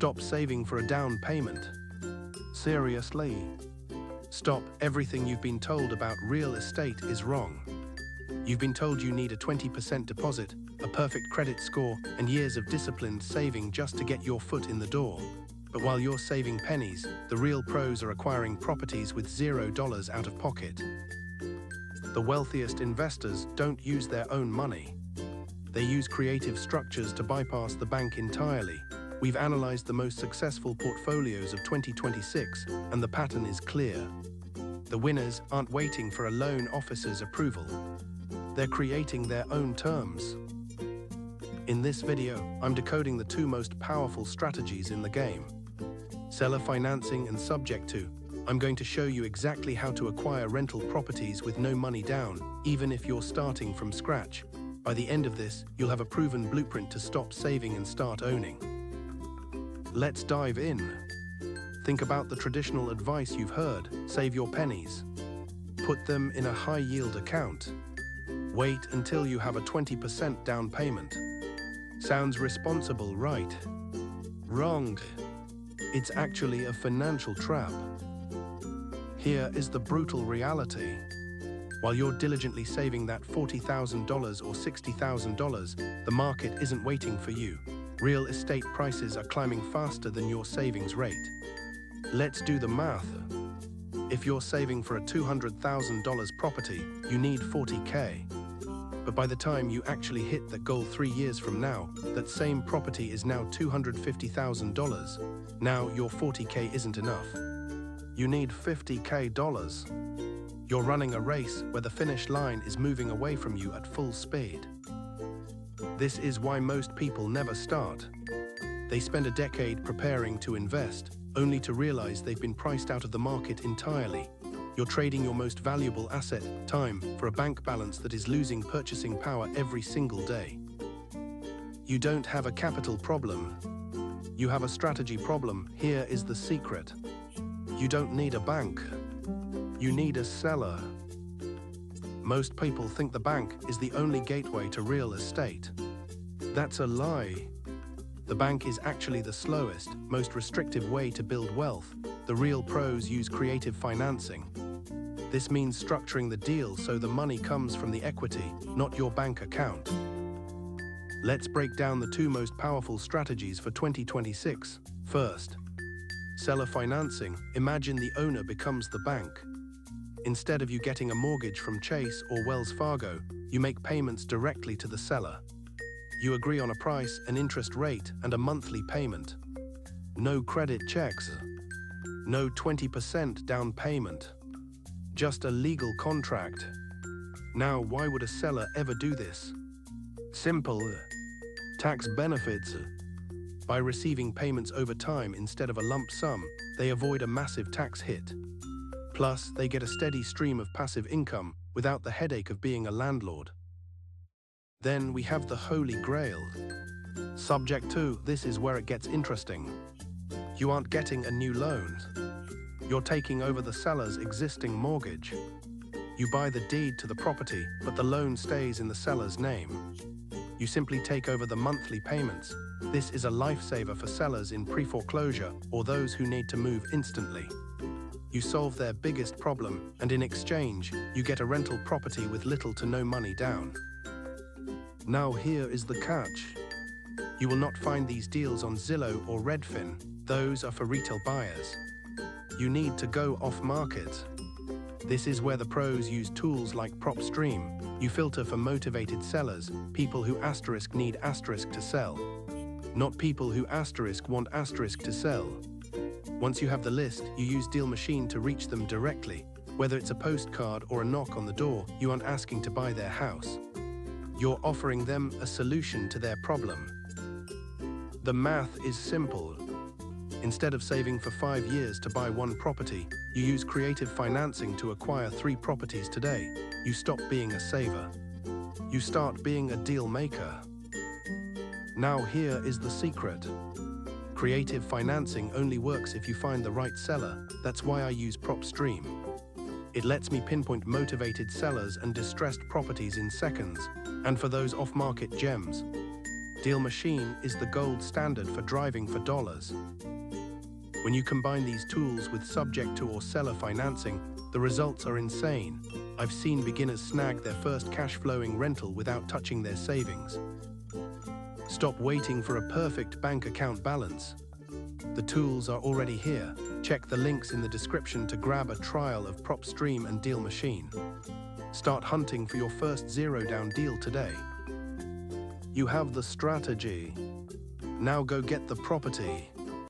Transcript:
Stop saving for a down payment. Seriously. Stop. Everything you've been told about real estate is wrong. You've been told you need a 20% deposit, a perfect credit score, and years of disciplined saving just to get your foot in the door. But while you're saving pennies, the real pros are acquiring properties with $0 out of pocket. The wealthiest investors don't use their own money. They use creative structures to bypass the bank entirely. We've analyzed the most successful portfolios of 2026, and the pattern is clear. The winners aren't waiting for a loan officer's approval. They're creating their own terms. In this video, I'm decoding the two most powerful strategies in the game: seller financing and subject to. I'm going to show you exactly how to acquire rental properties with no money down, even if you're starting from scratch. By the end of this, you'll have a proven blueprint to stop saving and start owning. Let's dive in. Think about the traditional advice you've heard: save your pennies. Put them in a high-yield account. Wait until you have a 20% down payment. Sounds responsible, right? Wrong. It's actually a financial trap. Here is the brutal reality. While you're diligently saving that $40,000 or $60,000, the market isn't waiting for you. Real estate prices are climbing faster than your savings rate. Let's do the math. If you're saving for a $200,000 property, you need $40K. But by the time you actually hit that goal 3 years from now, that same property is now $250,000. Now your $40K isn't enough. You need $50K. You're running a race where the finish line is moving away from you at full speed. This is why most people never start. They spend a decade preparing to invest, only to realize they've been priced out of the market entirely. You're trading your most valuable asset, time, for a bank balance that is losing purchasing power every single day. You don't have a capital problem. You have a strategy problem. Here is the secret. You don't need a bank. You need a seller. Most people think the bank is the only gateway to real estate. That's a lie. The bank is actually the slowest, most restrictive way to build wealth. The real pros use creative financing. This means structuring the deal so the money comes from the equity, not your bank account. Let's break down the two most powerful strategies for 2026. First, seller financing. Imagine the owner becomes the bank. Instead of you getting a mortgage from Chase or Wells Fargo, you make payments directly to the seller. You agree on a price, an interest rate, and a monthly payment. No credit checks. No 20% down payment. Just a legal contract. Now, why would a seller ever do this? Simple. Tax benefits. By receiving payments over time instead of a lump sum, they avoid a massive tax hit. Plus, they get a steady stream of passive income without the headache of being a landlord. Then we have the Holy Grail. Subject to. This is where it gets interesting. You aren't getting a new loan. You're taking over the seller's existing mortgage. You buy the deed to the property, but the loan stays in the seller's name. You simply take over the monthly payments. This is a lifesaver for sellers in pre-foreclosure or those who need to move instantly. You solve their biggest problem, and in exchange, you get a rental property with little to no money down. Now here is the catch. You will not find these deals on Zillow or Redfin. Those are for retail buyers. You need to go off-market. This is where the pros use tools like PropStream. You filter for motivated sellers, people who * need * to sell, not people who * want * to sell. Once you have the list, you use Deal Machine to reach them directly. Whether it's a postcard or a knock on the door, you aren't asking to buy their house. You're offering them a solution to their problem. The math is simple. Instead of saving for 5 years to buy one property, you use creative financing to acquire 3 properties today. You stop being a saver. You start being a deal maker. Now here is the secret. Creative financing only works if you find the right seller. That's why I use PropStream. It lets me pinpoint motivated sellers and distressed properties in seconds. And for those off-market gems, Deal Machine is the gold standard for driving for dollars. When you combine these tools with subject to or seller financing, the results are insane. I've seen beginners snag their first cash-flowing rental without touching their savings. Stop waiting for a perfect bank account balance. The tools are already here. Check the links in the description to grab a trial of PropStream and Deal Machine. Start hunting for your first zero-down deal today. You have the strategy. Now go get the property.